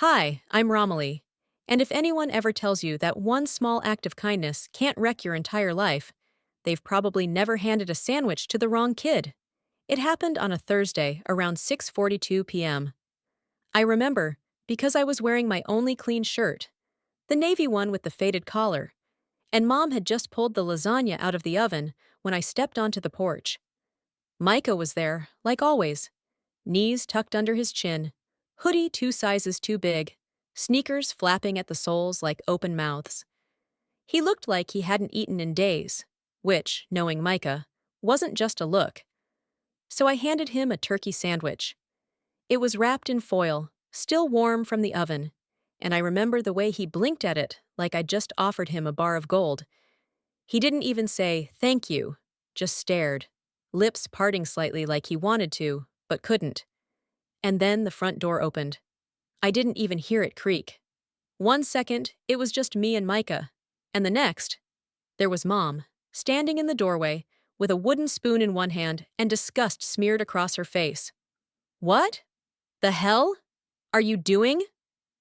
Hi, I'm Romilly. And if anyone ever tells you that one small act of kindness can't wreck your entire life, they've probably never handed a sandwich to the wrong kid. It happened on a Thursday around 6:42 p.m. I remember because I was wearing my only clean shirt, the navy one with the faded collar, and Mom had just pulled the lasagna out of the oven when I stepped onto the porch. Micah was there, like always, knees tucked under his chin, hoodie 2 sizes too big, sneakers flapping at the soles like open mouths. He looked like he hadn't eaten in days, which, knowing Micah, wasn't just a look. So I handed him a turkey sandwich. It was wrapped in foil, still warm from the oven, and I remember the way he blinked at it like I'd just offered him a bar of gold. He didn't even say, "Thank you," just stared, lips parting slightly like he wanted to, but couldn't. And then the front door opened. I didn't even hear it creak. 1 second, it was just me and Micah. And the next, there was Mom, standing in the doorway, with a wooden spoon in one hand and disgust smeared across her face. "What the hell are you doing?"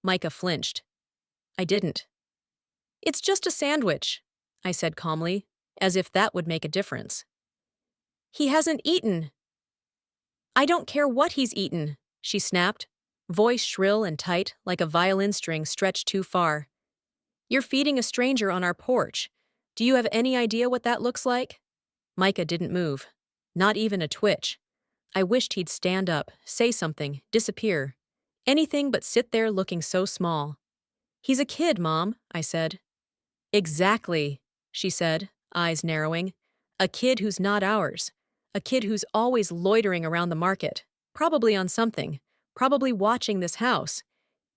Micah flinched. I didn't. "It's just a sandwich," I said calmly, as if that would make a difference. "He hasn't eaten." "I don't care what he's eaten," she snapped, voice shrill and tight like a violin string stretched too far. "You're feeding a stranger on our porch. Do you have any idea what that looks like?" Micah didn't move. Not even a twitch. I wished he'd stand up, say something, disappear. Anything but sit there looking so small. "He's a kid, Mom," I said. "Exactly," she said, eyes narrowing. "A kid who's not ours. A kid who's always loitering around the market, probably on something, probably watching this house.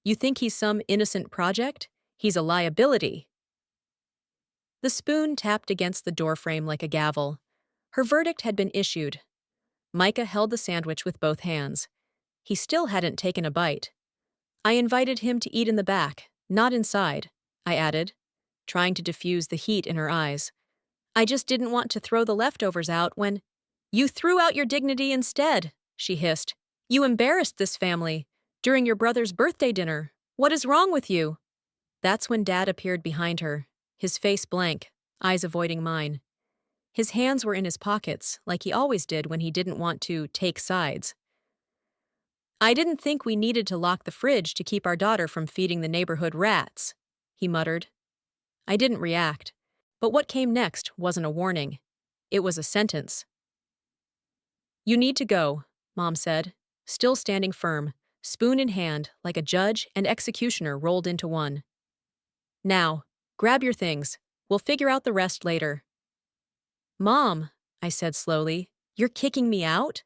You think he's some innocent project? He's a liability." The spoon tapped against the doorframe like a gavel. Her verdict had been issued. Micah held the sandwich with both hands. He still hadn't taken a bite. "I invited him to eat in the back, not inside," I added, trying to diffuse the heat in her eyes. "I just didn't want to throw the leftovers out when—" "You threw out your dignity instead," she hissed. "You embarrassed this family during your brother's birthday dinner. What is wrong with you?" That's when Dad appeared behind her, his face blank, eyes avoiding mine. His hands were in his pockets, like he always did when he didn't want to take sides. "I didn't think we needed to lock the fridge to keep our daughter from feeding the neighborhood rats," he muttered. I didn't react, but what came next wasn't a warning. It was a sentence. "You need to go," Mom said, still standing firm, spoon in hand, like a judge and executioner rolled into one. "Now, grab your things. We'll figure out the rest later." "Mom," I said slowly, "you're kicking me out?"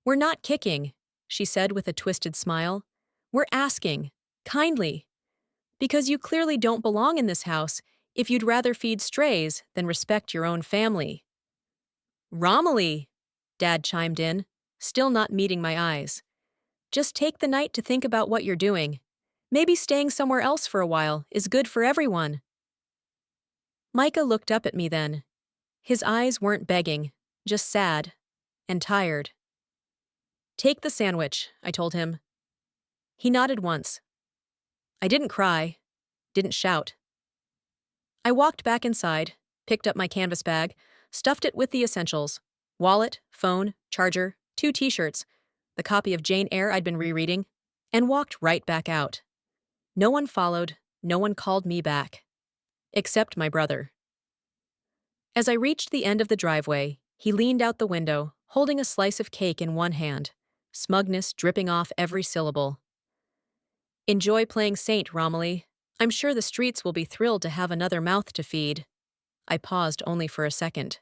"We're not kicking," she said with a twisted smile. "We're asking, kindly. Because you clearly don't belong in this house if you'd rather feed strays than respect your own family." "Romilly," Dad chimed in, still not meeting my eyes. "Just take the night to think about what you're doing. Maybe staying somewhere else for a while is good for everyone." Micah looked up at me then. His eyes weren't begging, just sad and tired. "Take the sandwich," I told him. He nodded once. I didn't cry, didn't shout. I walked back inside, picked up my canvas bag, stuffed it with the essentials: wallet, phone, charger, 2 t-shirts, the copy of Jane Eyre I'd been rereading, and walked right back out. No one followed, no one called me back. Except my brother. As I reached the end of the driveway, he leaned out the window, holding a slice of cake in one hand, smugness dripping off every syllable. "Enjoy playing Saint, Romilly. I'm sure the streets will be thrilled to have another mouth to feed." I paused only for a second.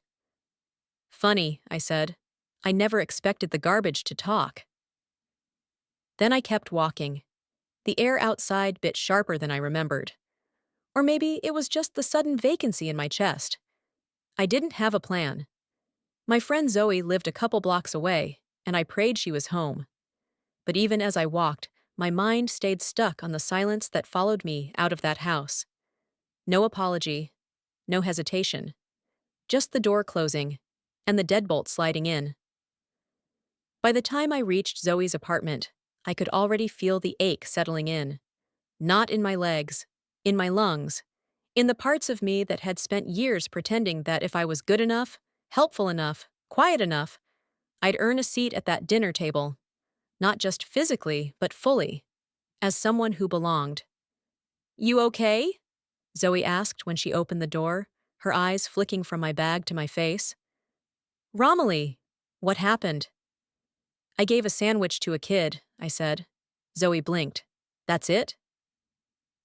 "Funny," I said. "I never expected the garbage to talk." Then I kept walking. The air outside bit sharper than I remembered. Or maybe it was just the sudden vacancy in my chest. I didn't have a plan. My friend Zoe lived a couple blocks away, and I prayed she was home. But even as I walked, my mind stayed stuck on the silence that followed me out of that house. No apology, no hesitation. Just the door closing, and the deadbolt sliding in. By the time I reached Zoe's apartment, I could already feel the ache settling in. Not in my legs, in my lungs, in the parts of me that had spent years pretending that if I was good enough, helpful enough, quiet enough, I'd earn a seat at that dinner table, not just physically, but fully, as someone who belonged. You okay? Zoe asked when she opened the door, her eyes flicking from my bag to my face. Romilly, what happened? I gave a sandwich to a kid, I said. Zoe blinked. That's it?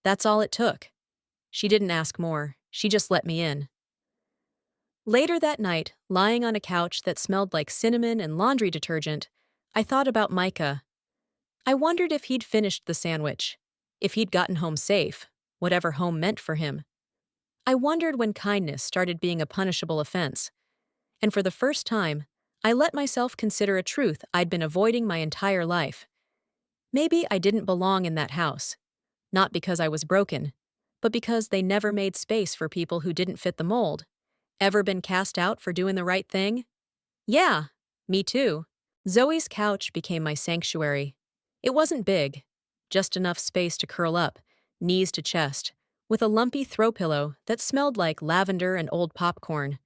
That's all it took. She didn't ask more. She just let me in. Later that night, lying on a couch that smelled like cinnamon and laundry detergent, I thought about Micah. I wondered if he'd finished the sandwich, if he'd gotten home safe, whatever home meant for him. I wondered when kindness started being a punishable offense. And for the first time, I let myself consider a truth I'd been avoiding my entire life. Maybe I didn't belong in that house. Not because I was broken, but because they never made space for people who didn't fit the mold. Ever been cast out for doing the right thing? Yeah, me too. Zoe's couch became my sanctuary. It wasn't big, just enough space to curl up, knees to chest, with a lumpy throw pillow that smelled like lavender and old popcorn.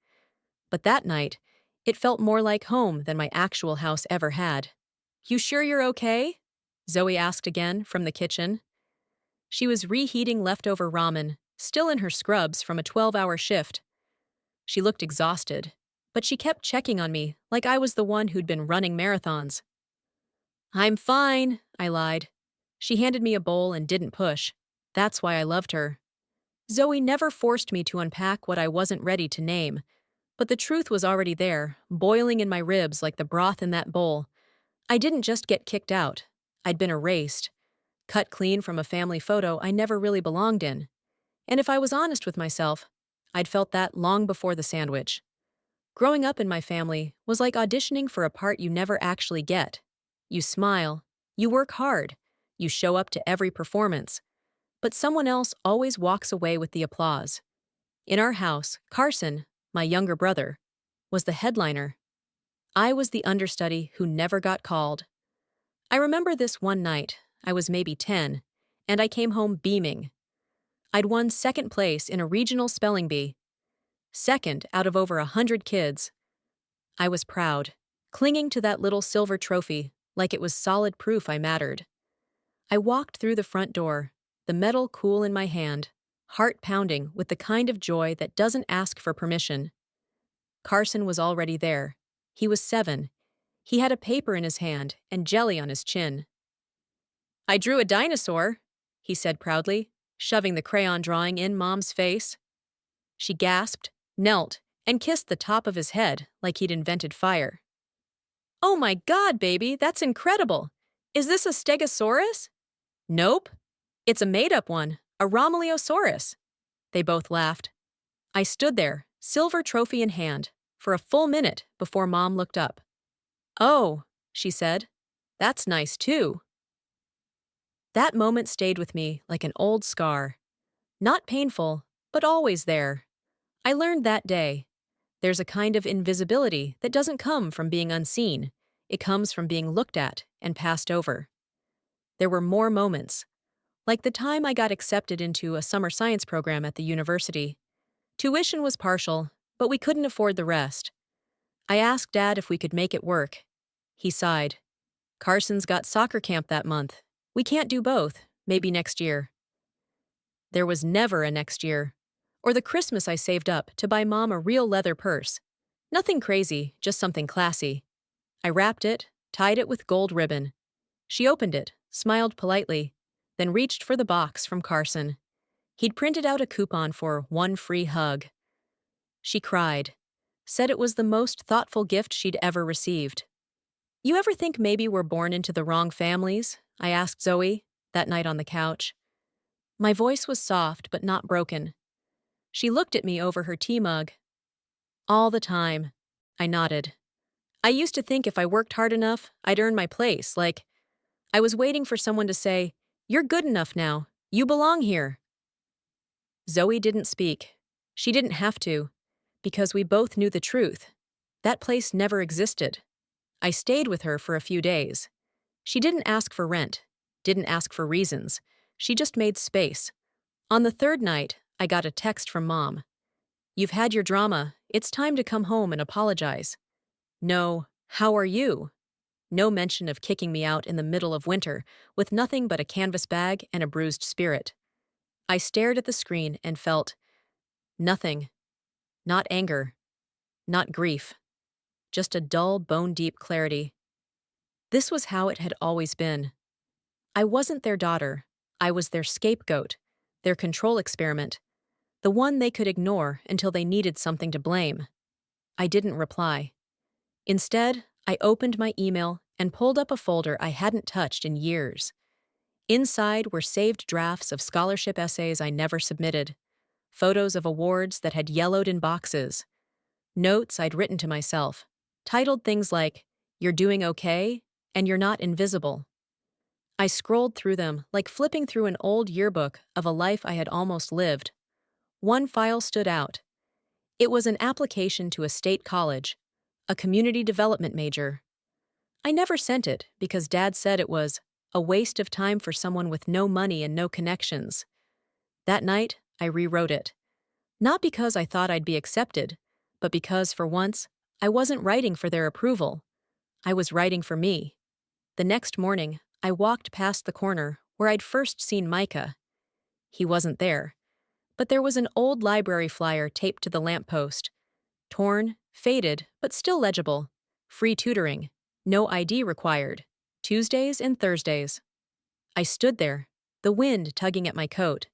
But that night, it felt more like home than my actual house ever had. You sure you're okay? Zoe asked again from the kitchen. She was reheating leftover ramen, still in her scrubs from a 12-hour shift. She looked exhausted, but she kept checking on me like I was the one who'd been running marathons. I'm fine, I lied. She handed me a bowl and didn't push. That's why I loved her. Zoe never forced me to unpack what I wasn't ready to name, but the truth was already there, boiling in my ribs like the broth in that bowl. I didn't just get kicked out. I'd been erased, cut clean from a family photo I never really belonged in. And if I was honest with myself, I'd felt that long before the sandwich. Growing up in my family was like auditioning for a part you never actually get. You smile, you work hard, you show up to every performance, but someone else always walks away with the applause. In our house, Carson, my younger brother, was the headliner. I was the understudy who never got called. I remember this one night, I was maybe 10, and I came home beaming. I'd won second place in a regional spelling bee. Second out of over 100 kids. I was proud, clinging to that little silver trophy like it was solid proof I mattered. I walked through the front door, the metal cool in my hand, heart pounding with the kind of joy that doesn't ask for permission. Carson was already there. He was 7. He had a paper in his hand and jelly on his chin. I drew a dinosaur, he said proudly, shoving the crayon drawing in Mom's face. She gasped, knelt, and kissed the top of his head like he'd invented fire. Oh my God, baby, that's incredible! Is this a stegosaurus? Nope. It's a made-up one, a Romiliosaurus. They both laughed. I stood there, silver trophy in hand, for a full minute before Mom looked up. Oh, she said, that's nice too. That moment stayed with me like an old scar. Not painful, but always there. I learned that day. There's a kind of invisibility that doesn't come from being unseen. It comes from being looked at and passed over. There were more moments, like the time I got accepted into a summer science program at the university. Tuition was partial, but we couldn't afford the rest. I asked Dad if we could make it work. He sighed. Carson's got soccer camp that month. We can't do both. Maybe next year. There was never a next year. Or the Christmas I saved up to buy Mom a real leather purse. Nothing crazy, just something classy. I wrapped it, tied it with gold ribbon. She opened it, smiled politely, then reached for the box from Carson. He'd printed out a coupon for 1 free hug. She cried, said it was the most thoughtful gift she'd ever received. You ever think maybe we're born into the wrong families? I asked Zoe, that night on the couch. My voice was soft but not broken. She looked at me over her tea mug. All the time. I nodded. I used to think if I worked hard enough, I'd earn my place, like I was waiting for someone to say, "You're good enough now. You belong here." Zoe didn't speak. She didn't have to, because we both knew the truth. That place never existed. I stayed with her for a few days. She didn't ask for rent, didn't ask for reasons. She just made space. On the third night, I got a text from Mom. "You've had your drama. It's time to come home and apologize." No, "How are you?" No mention of kicking me out in the middle of winter with nothing but a canvas bag and a bruised spirit. I stared at the screen and felt nothing. Not anger. Not grief. Just a dull, bone-deep clarity. This was how it had always been. I wasn't their daughter. I was their scapegoat, their control experiment, the one they could ignore until they needed something to blame. I didn't reply. Instead, I opened my email and pulled up a folder I hadn't touched in years. Inside were saved drafts of scholarship essays I never submitted, photos of awards that had yellowed in boxes, notes I'd written to myself, titled things like, "You're doing okay," and "You're not invisible." I scrolled through them like flipping through an old yearbook of a life I had almost lived. One file stood out. It was an application to a state college, a community development major. I never sent it because Dad said it was a waste of time for someone with no money and no connections. That night, I rewrote it. Not because I thought I'd be accepted, but because, for once, I wasn't writing for their approval. I was writing for me. The next morning, I walked past the corner where I'd first seen Micah. He wasn't there, but there was an old library flyer taped to the lamppost. Torn, faded, but still legible. Free tutoring. No ID required. Tuesdays and Thursdays. I stood there, the wind tugging at my coat,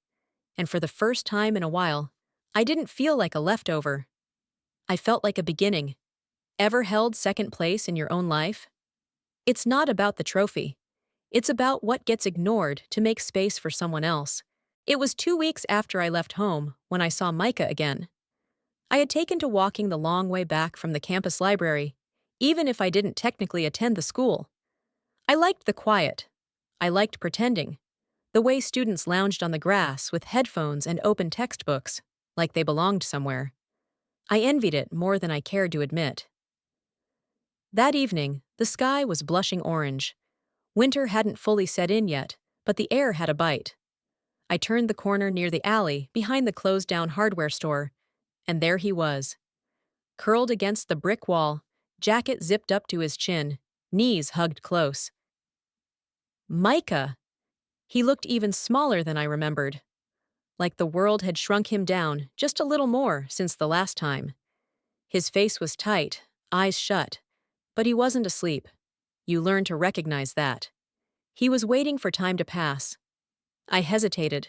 and for the first time in a while, I didn't feel like a leftover. I felt like a beginning. Ever held second place in your own life? It's not about the trophy. It's about what gets ignored to make space for someone else. It was 2 weeks after I left home when I saw Micah again. I had taken to walking the long way back from the campus library, even if I didn't technically attend the school. I liked the quiet. I liked pretending. The way students lounged on the grass with headphones and open textbooks, like they belonged somewhere. I envied it more than I cared to admit. That evening, the sky was blushing orange. Winter hadn't fully set in yet, but the air had a bite. I turned the corner near the alley behind the closed-down hardware store, and there he was. Curled against the brick wall, jacket zipped up to his chin, knees hugged close. Micah! He looked even smaller than I remembered. Like the world had shrunk him down just a little more since the last time. His face was tight, eyes shut, but he wasn't asleep. You learn to recognize that. He was waiting for time to pass. I hesitated.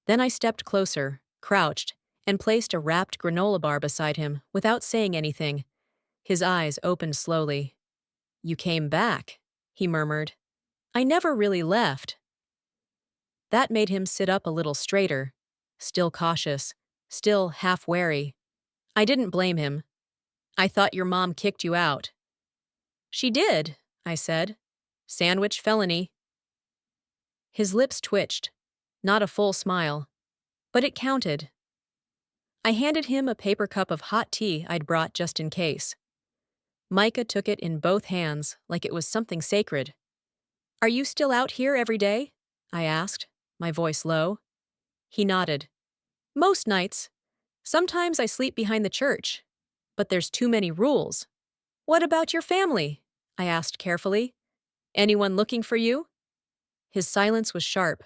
Then I stepped closer, crouched, and placed a wrapped granola bar beside him without saying anything. His eyes opened slowly. "You came back," he murmured. "I never really left." That made him sit up a little straighter, still cautious, still half wary. I didn't blame him. "I thought your mom kicked you out." "She did," I said. "Sandwich felony." His lips twitched. Not a full smile. But it counted. I handed him a paper cup of hot tea I'd brought just in case. Micah took it in both hands like it was something sacred. "Are you still out here every day?" I asked, my voice low. He nodded. "Most nights. Sometimes I sleep behind the church. But there's too many rules." "What about your family?" I asked carefully. "Anyone looking for you?" His silence was sharp.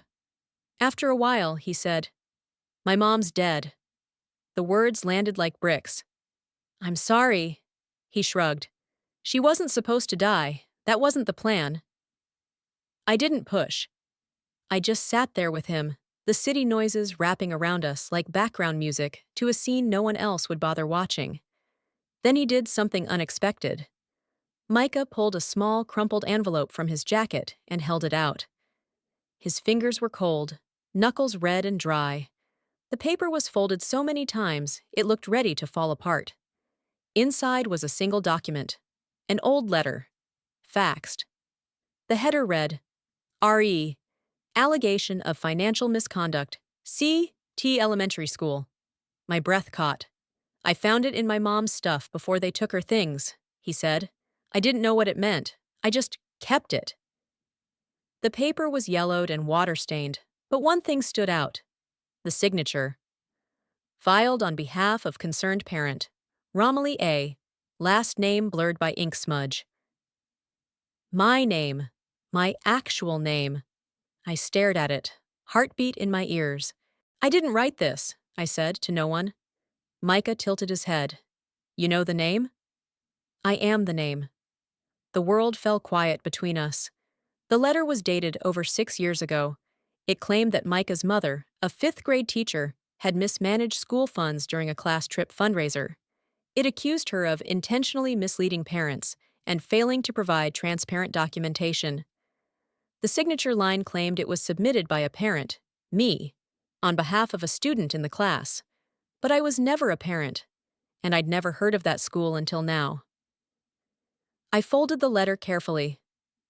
After a while, he said, "My mom's dead." The words landed like bricks. "I'm sorry." He shrugged. "She wasn't supposed to die. That wasn't the plan." I didn't push. I just sat there with him, the city noises wrapping around us like background music to a scene no one else would bother watching. Then he did something unexpected. Micah pulled a small, crumpled envelope from his jacket and held it out. His fingers were cold, knuckles red and dry. The paper was folded so many times it looked ready to fall apart. Inside was a single document, an old letter, faxed. The header read, "R.E. Allegation of financial misconduct, C.T. Elementary School." My breath caught. "I found it in my mom's stuff before they took her things," he said. "I didn't know what it meant. I just kept it." The paper was yellowed and water-stained, but one thing stood out: the signature. Filed on behalf of concerned parent, Romilly A., last name blurred by ink smudge. My name. My actual name. I stared at it, heartbeat in my ears. I didn't write this, I said to no one. Micah tilted his head. You know the name? I am the name. The world fell quiet between us. The letter was dated over 6 years ago. It claimed that Micah's mother, a fifth-grade teacher, had mismanaged school funds during a class trip fundraiser. It accused her of intentionally misleading parents and failing to provide transparent documentation. The signature line claimed it was submitted by a parent, me, on behalf of a student in the class. But I was never a parent, and I'd never heard of that school until now. I folded the letter carefully.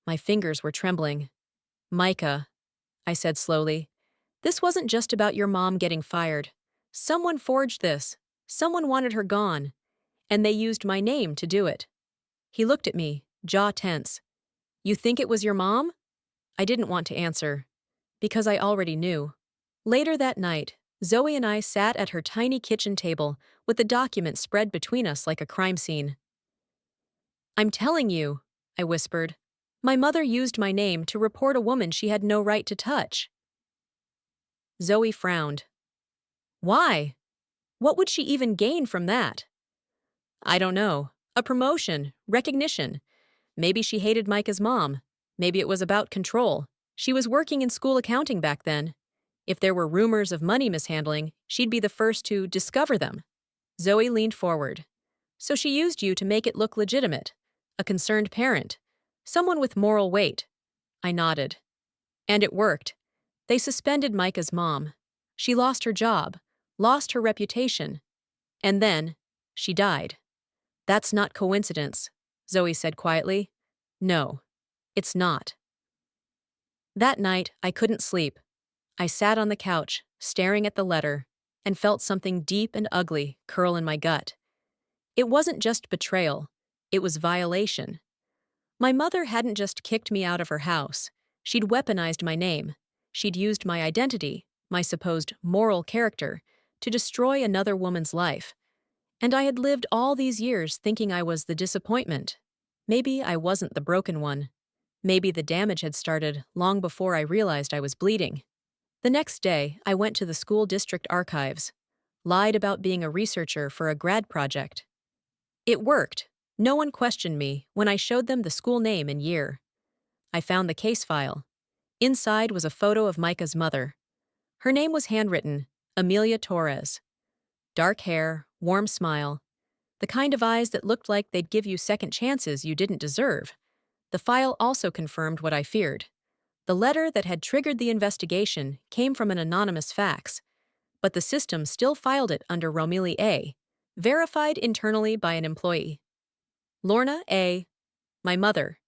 My fingers were trembling. Micah, I said slowly, this wasn't just about your mom getting fired. Someone forged this. Someone wanted her gone. And they used my name to do it. He looked at me, jaw tense. You think it was your mom? I didn't want to answer, because I already knew. Later that night, Zoe and I sat at her tiny kitchen table with the document spread between us like a crime scene. I'm telling you, I whispered. My mother used my name to report a woman she had no right to touch. Zoe frowned. Why? What would she even gain from that? I don't know. A promotion, recognition. Maybe she hated Micah's mom. Maybe it was about control. She was working in school accounting back then. If there were rumors of money mishandling, she'd be the first to discover them. Zoe leaned forward. So she used you to make it look legitimate. A concerned parent. Someone with moral weight. I nodded. And it worked. They suspended Micah's mom. She lost her job, lost her reputation. And then, she died. That's not coincidence, Zoe said quietly. No, it's not. That night, I couldn't sleep. I sat on the couch, staring at the letter, and felt something deep and ugly curl in my gut. It wasn't just betrayal. It was violation. My mother hadn't just kicked me out of her house. She'd weaponized my name. She'd used my identity, my supposed moral character, to destroy another woman's life. And I had lived all these years thinking I was the disappointment. Maybe I wasn't the broken one. Maybe the damage had started long before I realized I was bleeding. The next day, I went to the school district archives, lied about being a researcher for a grad project. It worked. No one questioned me when I showed them the school name and year. I found the case file. Inside was a photo of Micah's mother. Her name was handwritten, Amelia Torres. Dark hair, warm smile, the kind of eyes that looked like they'd give you second chances you didn't deserve. The file also confirmed what I feared. The letter that had triggered the investigation came from an anonymous fax, but the system still filed it under Romilly A., verified internally by an employee. Lorna A., my mother.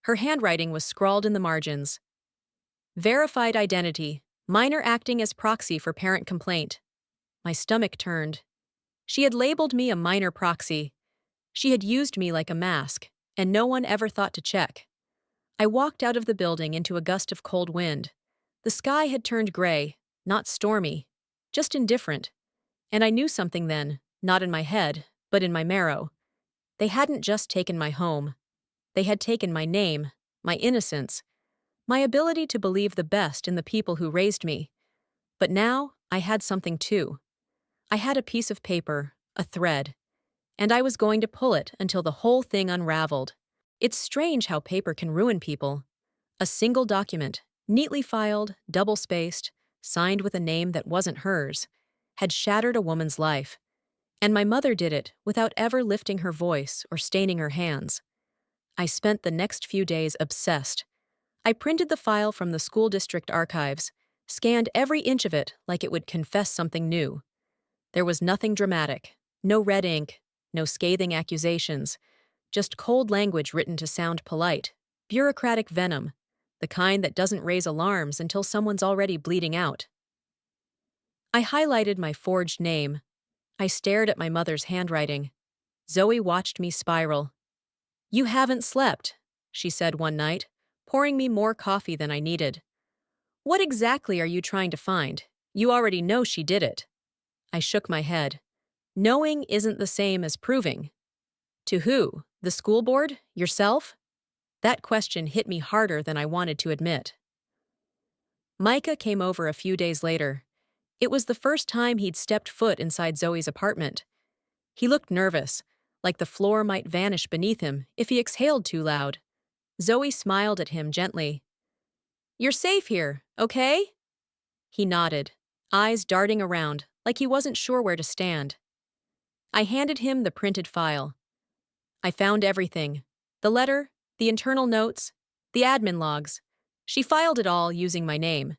Her handwriting was scrawled in the margins. Verified identity, minor acting as proxy for parent complaint. My stomach turned. She had labeled me a minor proxy. She had used me like a mask, and no one ever thought to check. I walked out of the building into a gust of cold wind. The sky had turned gray, not stormy, just indifferent. And I knew something then, not in my head, but in my marrow. They hadn't just taken my home. They had taken my name, my innocence, my ability to believe the best in the people who raised me. But now I had something too. I had a piece of paper, a thread, and I was going to pull it until the whole thing unraveled. It's strange how paper can ruin people. A single document, neatly filed, double-spaced, signed with a name that wasn't hers, had shattered a woman's life. And my mother did it without ever lifting her voice or staining her hands. I spent the next few days obsessed. I printed the file from the school district archives, scanned every inch of it like it would confess something new. There was nothing dramatic, no red ink, no scathing accusations, just cold language written to sound polite, bureaucratic venom, the kind that doesn't raise alarms until someone's already bleeding out. I highlighted my forged name. I stared at my mother's handwriting. Zoe watched me spiral. You haven't slept, she said one night, pouring me more coffee than I needed. What exactly are you trying to find? You already know she did it. I shook my head. Knowing isn't the same as proving. To who? The school board? Yourself? That question hit me harder than I wanted to admit. Micah came over a few days later. It was the first time he'd stepped foot inside Zoe's apartment. He looked nervous, like the floor might vanish beneath him if he exhaled too loud. Zoe smiled at him gently. "You're safe here, okay?" He nodded, eyes darting around, like he wasn't sure where to stand. I handed him the printed file. I found everything. The letter, the internal notes, the admin logs. She filed it all using my name.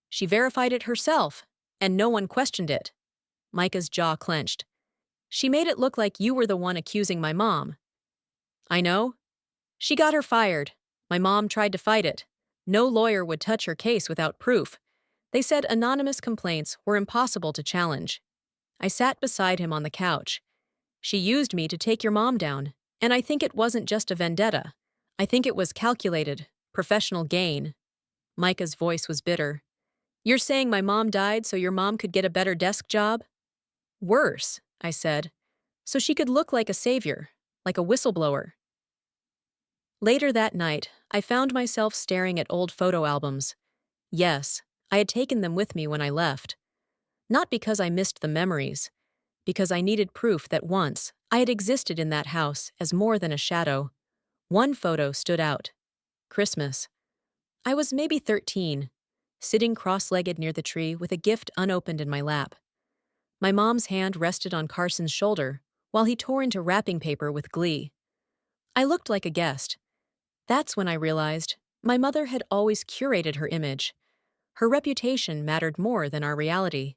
She verified it herself, and no one questioned it. Micah's jaw clenched. She made it look like you were the one accusing my mom. I know. She got her fired. My mom tried to fight it. No lawyer would touch her case without proof. They said anonymous complaints were impossible to challenge. I sat beside him on the couch. She used me to take your mom down, and I think it wasn't just a vendetta. I think it was calculated, professional gain. Micah's voice was bitter. You're saying my mom died so your mom could get a better desk job? Worse, I said, so she could look like a savior, like a whistleblower. Later that night, I found myself staring at old photo albums. Yes, I had taken them with me when I left. Not because I missed the memories, because I needed proof that once I had existed in that house as more than a shadow. One photo stood out. Christmas. I was maybe 13, sitting cross-legged near the tree with a gift unopened in my lap. My mom's hand rested on Carson's shoulder while he tore into wrapping paper with glee. I looked like a guest. That's when I realized my mother had always curated her image. Her reputation mattered more than our reality.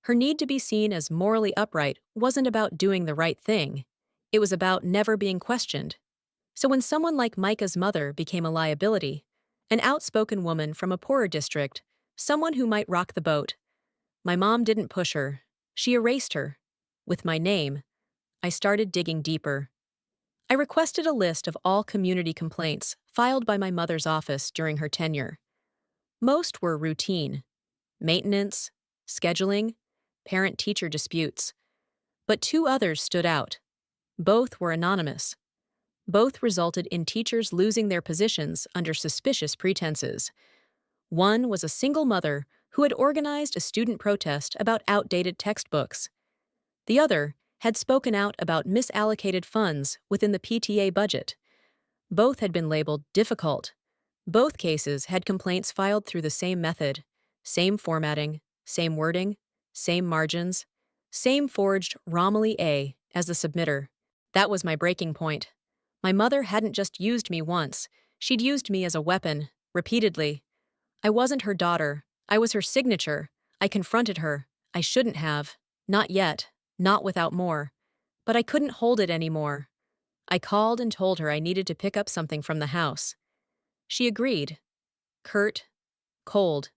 Her need to be seen as morally upright wasn't about doing the right thing. It was about never being questioned. So when someone like Micah's mother became a liability, an outspoken woman from a poorer district, someone who might rock the boat, my mom didn't push her. She erased her. With my name, I started digging deeper. I requested a list of all community complaints filed by my mother's office during her tenure. Most were routine: maintenance, scheduling, parent-teacher disputes. But two others stood out. Both were anonymous. Both resulted in teachers losing their positions under suspicious pretenses. One was a single mother who had organized a student protest about outdated textbooks. The other had spoken out about misallocated funds within the PTA budget. Both had been labeled difficult. Both cases had complaints filed through the same method: same formatting, same wording, same margins, same forged Romilly A as the submitter. That was my breaking point. My mother hadn't just used me once. She'd used me as a weapon, repeatedly. I wasn't her daughter. I was her signature. I confronted her. I shouldn't have. Not yet. Not without more. But I couldn't hold it anymore. I called and told her I needed to pick up something from the house. She agreed. Curt, cold,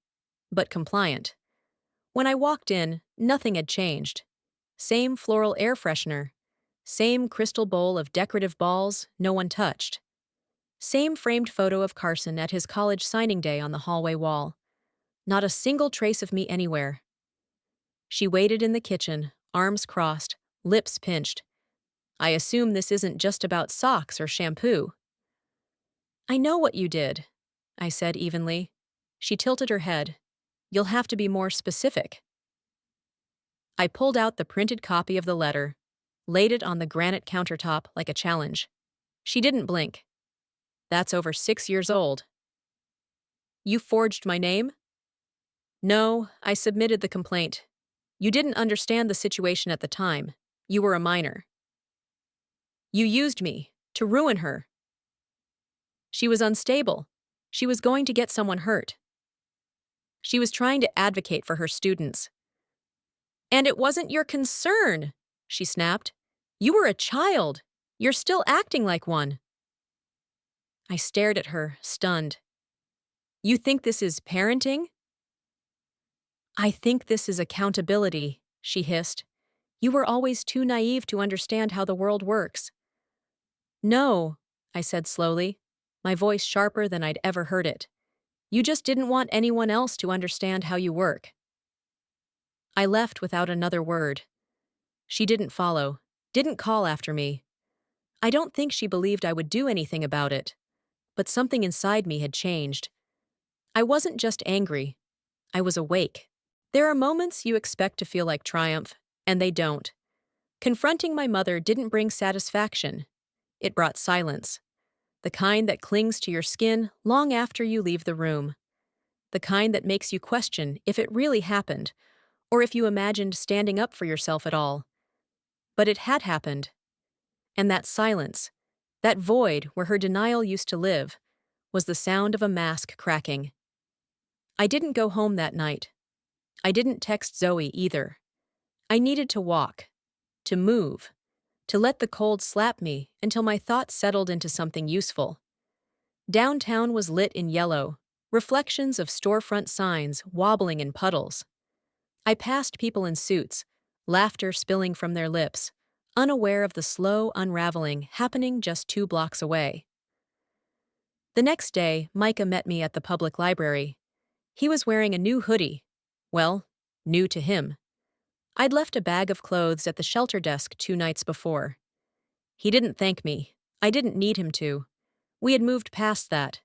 but compliant. When I walked in, nothing had changed. Same floral air freshener. Same crystal bowl of decorative balls no one touched. Same framed photo of Carson at his college signing day on the hallway wall. Not a single trace of me anywhere. She waited in the kitchen, arms crossed, lips pinched. I assume this isn't just about socks or shampoo. I know what you did, I said evenly. She tilted her head. You'll have to be more specific. I pulled out the printed copy of the letter, laid it on the granite countertop like a challenge. She didn't blink. That's over 6 years old. You forged my name? No, I submitted the complaint. You didn't understand the situation at the time. You were a minor. You used me to ruin her. She was unstable. She was going to get someone hurt. She was trying to advocate for her students. And it wasn't your concern, she snapped. You were a child. You're still acting like one. I stared at her, stunned. You think this is parenting? I think this is accountability, she hissed. You were always too naive to understand how the world works. No, I said slowly. my voice sharper than I'd ever heard it. You just didn't want anyone else to understand how you work. I left without another word. She didn't follow, didn't call after me. I don't think she believed I would do anything about it, but something inside me had changed. I wasn't just angry, I was awake. There are moments you expect to feel like triumph, and they don't. Confronting my mother didn't bring satisfaction. It brought silence. The kind that clings to your skin long after you leave the room. The kind that makes you question if it really happened, or if you imagined standing up for yourself at all. But it had happened. And that silence, that void where her denial used to live, was the sound of a mask cracking. I didn't go home that night. I didn't text Zoe either. I needed to walk, to move, to let the cold slap me until my thoughts settled into something useful. Downtown was lit in yellow, reflections of storefront signs wobbling in puddles. I passed people in suits, laughter spilling from their lips, unaware of the slow unraveling happening just 2 blocks away. The next day, Micah met me at the public library. He was wearing a new hoodie. Well, new to him. I'd left a bag of clothes at the shelter desk 2 nights before. He didn't thank me. I didn't need him to. We had moved past that.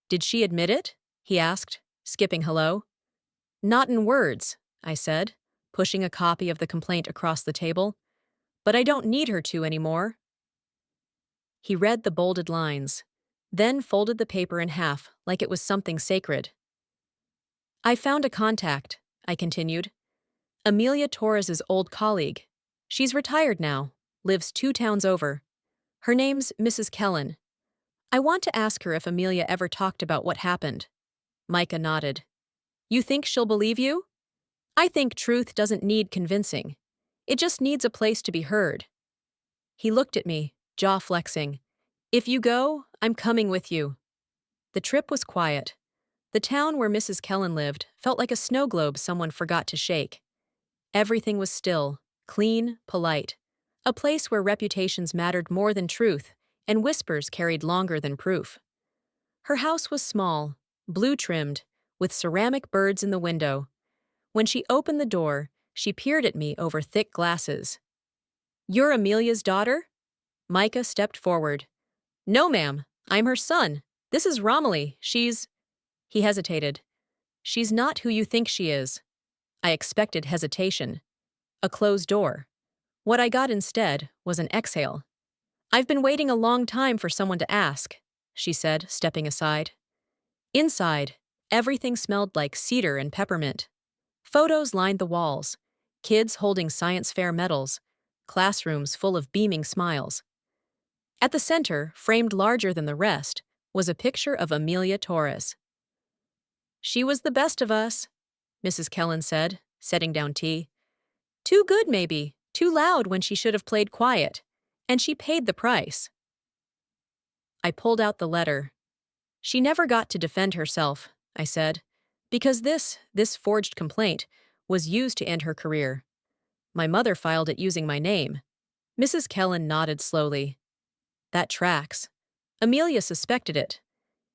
Did she admit it? He asked, skipping hello. Not in words, I said, pushing a copy of the complaint across the table. But I don't need her to anymore. He read the bolded lines, then folded the paper in half like it was something sacred. I found a contact, I continued. Amelia Torres's old colleague. She's retired now, lives 2 towns over. Her name's Mrs. Kellen. I want to ask her if Amelia ever talked about what happened. Micah nodded. You think she'll believe you? I think truth doesn't need convincing. It just needs a place to be heard. He looked at me, jaw flexing. If you go, I'm coming with you. The trip was quiet. The town where Mrs. Kellen lived felt like a snow globe someone forgot to shake. Everything was still, clean, polite. A place where reputations mattered more than truth, and whispers carried longer than proof. Her house was small, blue-trimmed, with ceramic birds in the window. When she opened the door, she peered at me over thick glasses. You're Amelia's daughter? Micah stepped forward. No, ma'am. I'm her son. This is Romilly. She's... He hesitated. She's not who you think she is. I expected hesitation. A closed door. What I got instead was an exhale. I've been waiting a long time for someone to ask, she said, stepping aside. Inside, everything smelled like cedar and peppermint. Photos lined the walls, kids holding science fair medals, classrooms full of beaming smiles. At the center, framed larger than the rest, was a picture of Amelia Torres. She was the best of us, Mrs. Kellen said, setting down tea. Too good, maybe, too loud when she should have played quiet, and she paid the price. I pulled out the letter. She never got to defend herself, I said, because this forged complaint was used to end her career. My mother filed it using my name. Mrs. Kellen nodded slowly. That tracks. Amelia suspected it.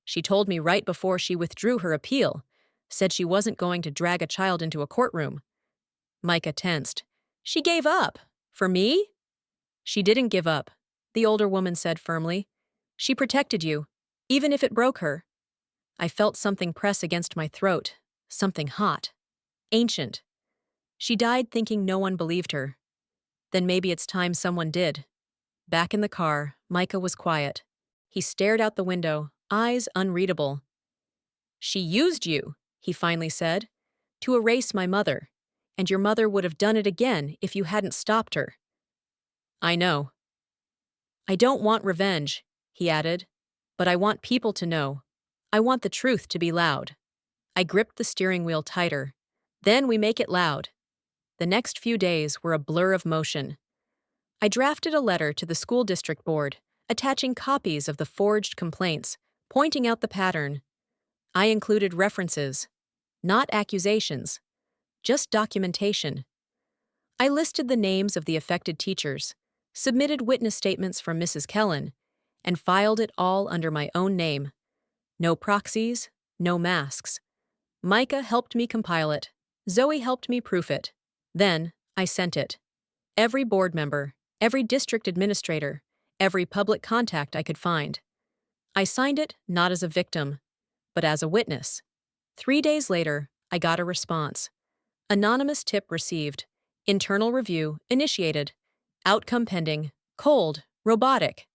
She told me right before she withdrew her appeal, said she wasn't going to drag a child into a courtroom. Micah tensed. She gave up. For me? She didn't give up, the older woman said firmly. She protected you, even if it broke her. I felt something press against my throat, something hot, ancient. She died thinking no one believed her. Then maybe it's time someone did. Back in the car, Micah was quiet. He stared out the window, eyes unreadable. She used you, he finally said, to erase my mother, and your mother would have done it again if you hadn't stopped her. I know. I don't want revenge, he added, but I want people to know. I want the truth to be loud. I gripped the steering wheel tighter. Then we make it loud. The next few days were a blur of motion. I drafted a letter to the school district board, attaching copies of the forged complaints, pointing out the pattern. I included references, not accusations, just documentation. I listed the names of the affected teachers, submitted witness statements from Mrs. Kellen, and filed it all under my own name. No proxies, no masks. Micah helped me compile it. Zoe helped me proof it. Then, I sent it. Every board member, every district administrator, every public contact I could find. I signed it not as a victim, but as a witness. 3 days later, I got a response. Anonymous tip received. Internal review initiated. Outcome pending. Cold. Robotic.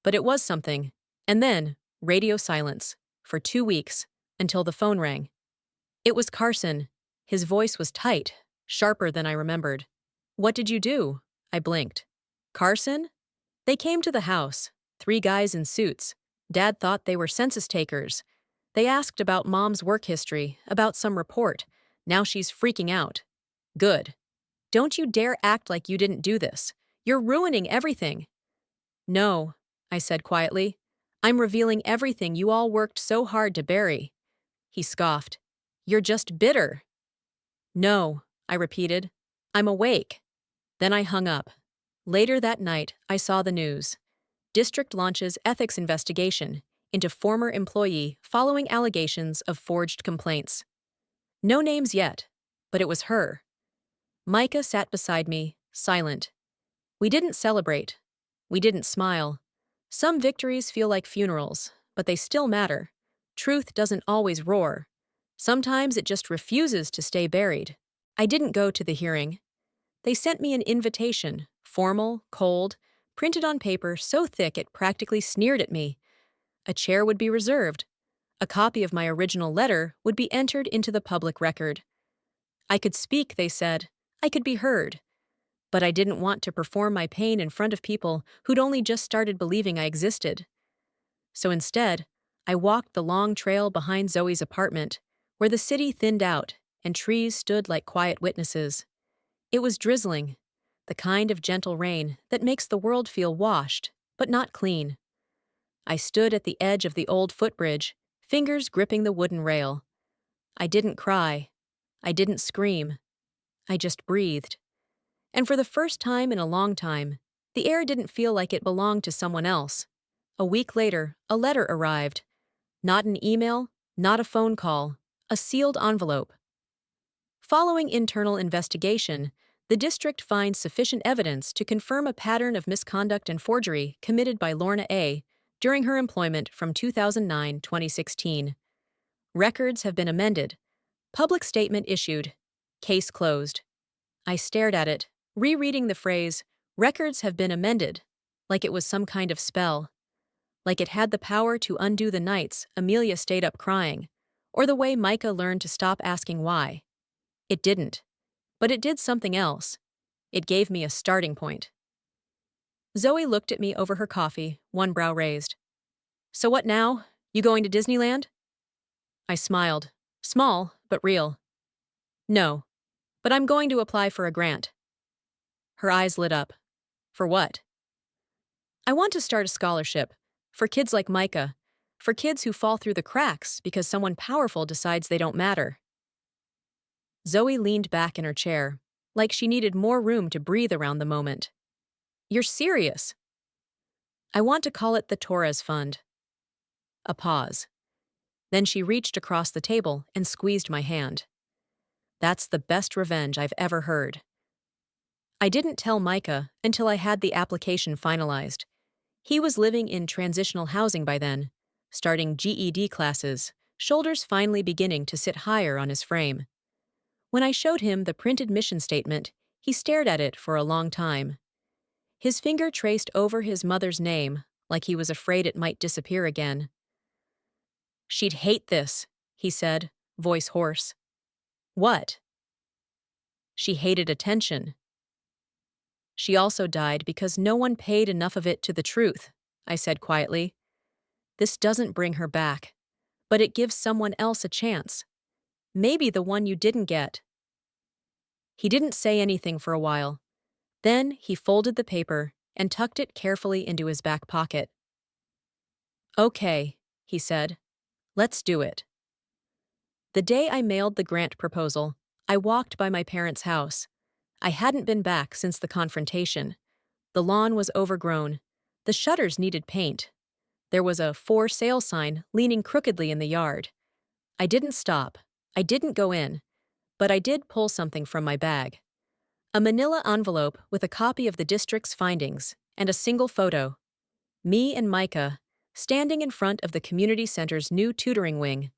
But it was something. And then, radio silence. For 2 weeks. Until the phone rang. It was Carson. His voice was tight, sharper than I remembered. "What did you do?" I blinked. "Carson?" "They came to the house. 3 guys in suits. Dad thought they were census takers. They asked about Mom's work history, about some report. Now she's freaking out." "Good. Don't you dare act like you didn't do this. You're ruining everything." "No," I said quietly. "I'm revealing everything you all worked so hard to bury." He scoffed. "You're just bitter." "No," I repeated. "I'm awake." Then I hung up. Later that night, I saw the news. District launches ethics investigation into former employee following allegations of forged complaints. No names yet, but it was her. Micah sat beside me, silent. We didn't celebrate. We didn't smile. Some victories feel like funerals, but they still matter. Truth doesn't always roar. Sometimes it just refuses to stay buried. I didn't go to the hearing. They sent me an invitation, formal, cold, printed on paper so thick it practically sneered at me. A chair would be reserved. A copy of my original letter would be entered into the public record. I could speak, they said. I could be heard. But I didn't want to perform my pain in front of people who'd only just started believing I existed. So instead, I walked the long trail behind Zoe's apartment, where the city thinned out and trees stood like quiet witnesses. It was drizzling, the kind of gentle rain that makes the world feel washed, but not clean. I stood at the edge of the old footbridge, fingers gripping the wooden rail. I didn't cry. I didn't scream. I just breathed. And for the first time in a long time, the air didn't feel like it belonged to someone else. A week later, a letter arrived. Not an email, not a phone call, a sealed envelope. Following internal investigation, the district finds sufficient evidence to confirm a pattern of misconduct and forgery committed by Lorna A. during her employment from 2009-2016. Records have been amended. Public statement issued. Case closed. I stared at it, rereading the phrase, "records have been amended," like it was some kind of spell. Like it had the power to undo the nights Amelia stayed up crying, or the way Micah learned to stop asking why. It didn't. But it did something else. It gave me a starting point. Zoe looked at me over her coffee, one brow raised. "So what now? You going to Disneyland?" I smiled. Small, but real. "No. But I'm going to apply for a grant." Her eyes lit up. "For what?" "I want to start a scholarship. For kids like Micah. For kids who fall through the cracks because someone powerful decides they don't matter." Zoe leaned back in her chair, like she needed more room to breathe around the moment. "You're serious?" "I want to call it the Torres Fund." A pause. Then she reached across the table and squeezed my hand. That's the best revenge I've ever heard. I didn't tell Micah until I had the application finalized. He was living in transitional housing by then, starting GED classes, shoulders finally beginning to sit higher on his frame. When I showed him the printed mission statement, he stared at it for a long time. His finger traced over his mother's name, like he was afraid it might disappear again. "She'd hate this," he said, voice hoarse. "What?" "She hated attention." "She also died because no one paid enough of it to the truth," I said quietly. "This doesn't bring her back, but it gives someone else a chance. Maybe the one you didn't get." He didn't say anything for a while. Then he folded the paper and tucked it carefully into his back pocket. "Okay," he said. "Let's do it." The day I mailed the grant proposal, I walked by my parents' house. I hadn't been back since the confrontation. The lawn was overgrown. The shutters needed paint, There was a for sale sign leaning crookedly in the yard. I didn't stop. I didn't go in. But I did pull something from my bag. A manila envelope with a copy of the district's findings and a single photo. Me and Micah, standing in front of the community center's new tutoring wing.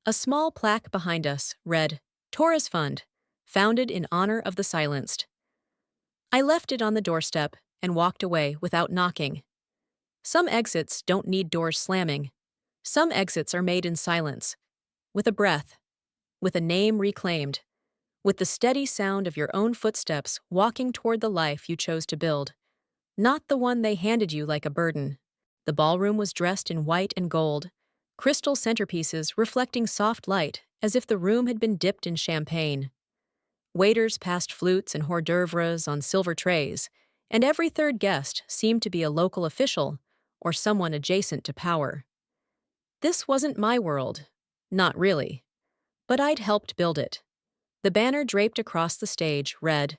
A small plaque behind us read, Torres Fund, founded in honor of the silenced. I left it on the doorstep and walked away without knocking. Some exits don't need doors slamming. Some exits are made in silence, with a breath, with a name reclaimed, with the steady sound of your own footsteps walking toward the life you chose to build, not the one they handed you like a burden. The ballroom was dressed in white and gold, crystal centerpieces reflecting soft light as if the room had been dipped in champagne. Waiters passed flutes and hors d'oeuvres on silver trays, and every third guest seemed to be a local official or someone adjacent to power. This wasn't my world. Not really. But I'd helped build it. The banner draped across the stage read,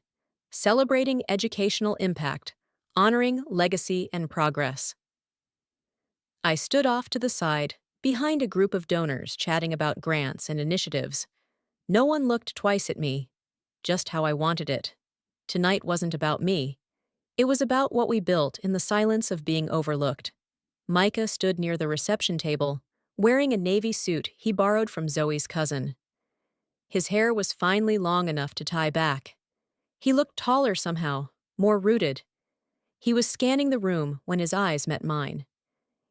Celebrating Educational Impact, Honoring Legacy and Progress. I stood off to the side, behind a group of donors chatting about grants and initiatives. No one looked twice at me, just how I wanted it. Tonight wasn't about me. It was about what we built in the silence of being overlooked. Micah stood near the reception table, wearing a navy suit he borrowed from Zoe's cousin. His hair was finely long enough to tie back. He looked taller somehow, more rooted. He was scanning the room when his eyes met mine.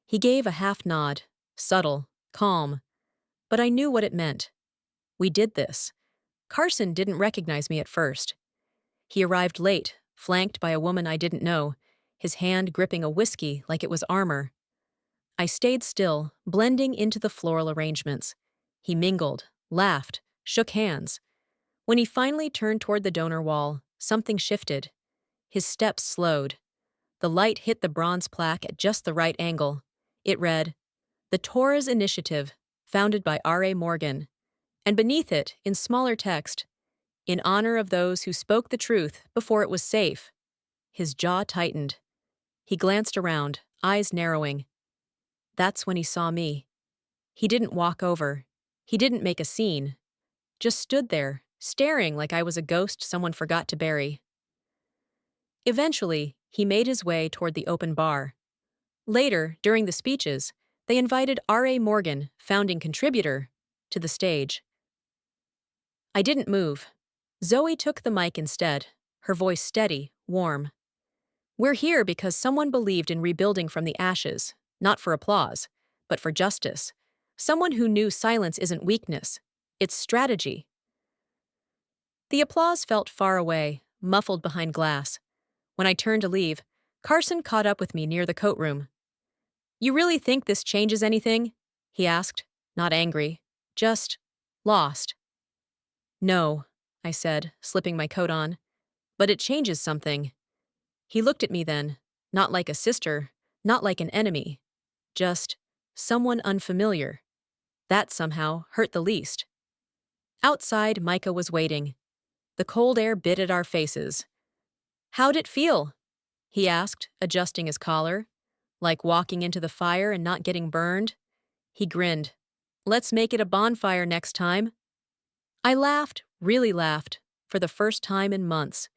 He gave a half nod, subtle, calm, but I knew what it meant. We did this. Carson didn't recognize me at first. He arrived late, flanked by a woman I didn't know, his hand gripping a whiskey like it was armor. I stayed still, blending into the floral arrangements. He mingled, laughed, shook hands. When he finally turned toward the donor wall, something shifted. His steps slowed. The light hit the bronze plaque at just the right angle. It read, The Torres Initiative, founded by R.A. Morgan. And beneath it, in smaller text, in honor of those who spoke the truth before it was safe. His jaw tightened. He glanced around, eyes narrowing. That's when he saw me. He didn't walk over. He didn't make a scene. Just stood there, staring like I was a ghost someone forgot to bury. Eventually, he made his way toward the open bar. Later, during the speeches, they invited R.A. Morgan, founding contributor, to the stage. I didn't move. Zoe took the mic instead, her voice steady, warm. We're here because someone believed in rebuilding from the ashes, not for applause, but for justice. Someone who knew silence isn't weakness, it's strategy. The applause felt far away, muffled behind glass. When I turned to leave, Carson caught up with me near the coat room. You really think this changes anything? He asked, not angry, just lost. No, I said, slipping my coat on. But it changes something. He looked at me then, not like a sister, not like an enemy. Just someone unfamiliar. That somehow hurt the least. Outside, Micah was waiting. The cold air bit at our faces. How'd it feel? He asked, adjusting his collar. Like walking into the fire and not getting burned? He grinned. Let's make it a bonfire next time. I laughed, really laughed, for the first time in months.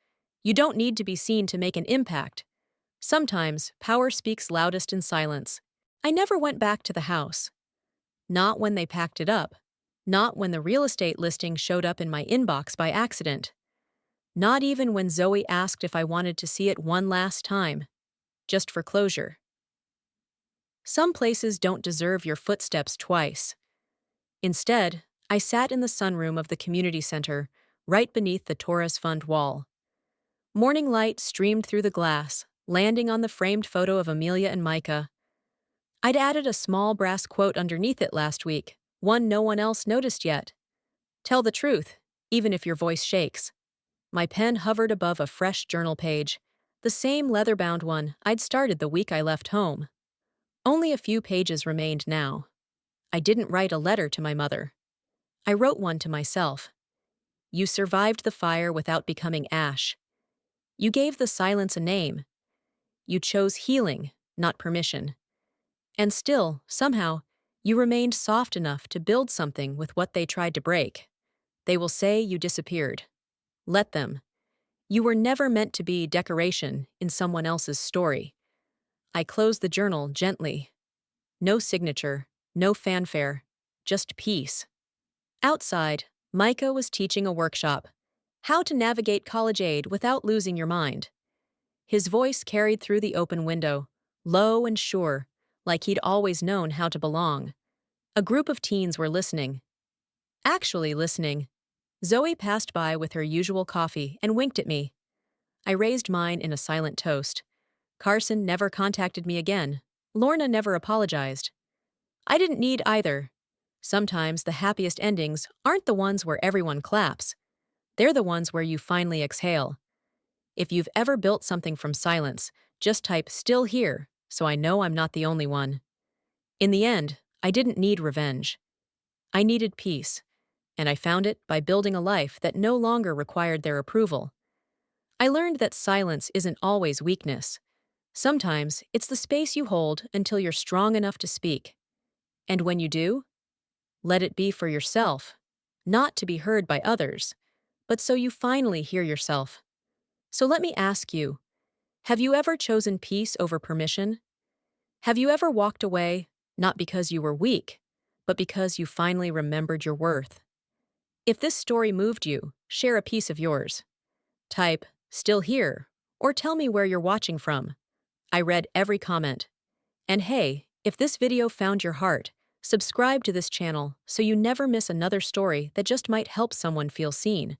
You don't need to be seen to make an impact. Sometimes, power speaks loudest in silence. I never went back to the house. Not when they packed it up. Not when the real estate listing showed up in my inbox by accident. Not even when Zoe asked if I wanted to see it one last time. Just for closure. Some places don't deserve your footsteps twice. Instead, I sat in the sunroom of the community center, right beneath the Torres Fund wall. Morning light streamed through the glass, landing on the framed photo of Amelia and Micah. I'd added a small brass quote underneath it last week, one no one else noticed yet. Tell the truth, even if your voice shakes. My pen hovered above a fresh journal page, the same leather-bound one I'd started the week I left home. Only a few pages remained now. I didn't write a letter to my mother. I wrote one to myself. You survived the fire without becoming ash. You gave the silence a name. You chose healing, not permission. And still, somehow, you remained soft enough to build something with what they tried to break. They will say you disappeared. Let them. You were never meant to be decoration in someone else's story. I closed the journal gently. No signature, no fanfare, just peace. Outside, Micah was teaching a workshop. How to navigate college aid without losing your mind. His voice carried through the open window, low and sure, like he'd always known how to belong. A group of teens were listening. Actually listening. Zoe passed by with her usual coffee and winked at me. I raised mine in a silent toast. Carson never contacted me again. Lorna never apologized. I didn't need either. Sometimes the happiest endings aren't the ones where everyone claps. They're the ones where you finally exhale. If you've ever built something from silence, just type "still here" so I know I'm not the only one. In the end, I didn't need revenge. I needed peace, and I found it by building a life that no longer required their approval. I learned that silence isn't always weakness. Sometimes it's the space you hold until you're strong enough to speak. And when you do, let it be for yourself, not to be heard by others, but so you finally hear yourself. So let me ask you, have you ever chosen peace over permission? Have you ever walked away, not because you were weak, but because you finally remembered your worth? If this story moved you, share a piece of yours. Type "still here" or tell me where you're watching from. I read every comment. And hey, if this video found your heart, subscribe to this channel so you never miss another story that just might help someone feel seen.